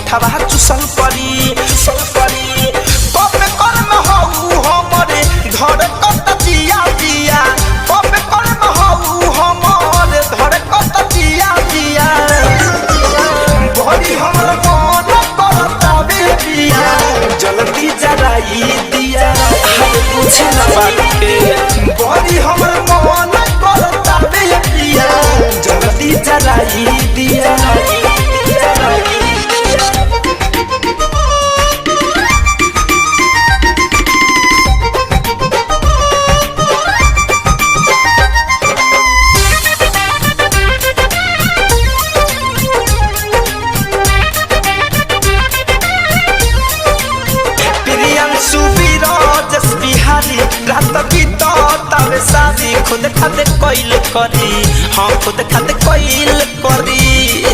ओठवा चुसल परी कब कर्म हऊ हमरे धर कत जिया जिया कब कर्म हऊ हमरे धर कत जिया जिया बड़ी हमर मन करता बेबिया जल्दी जराई दिया हाय कुछ न बाटे बड़ी हमर मन करता बेबिया जल्दी जराई दिया रात बीत तबे शादी खुद खाते कोइल करी हाँ खुद खाते कोइल करी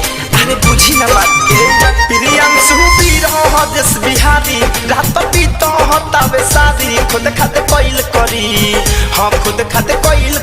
अरे बुझी ना बात के प्रियांशु बिरहदेश बिहारी रात बीत तबे शादी खुद खाते कोइल करी हाँ खुद खाते कोइल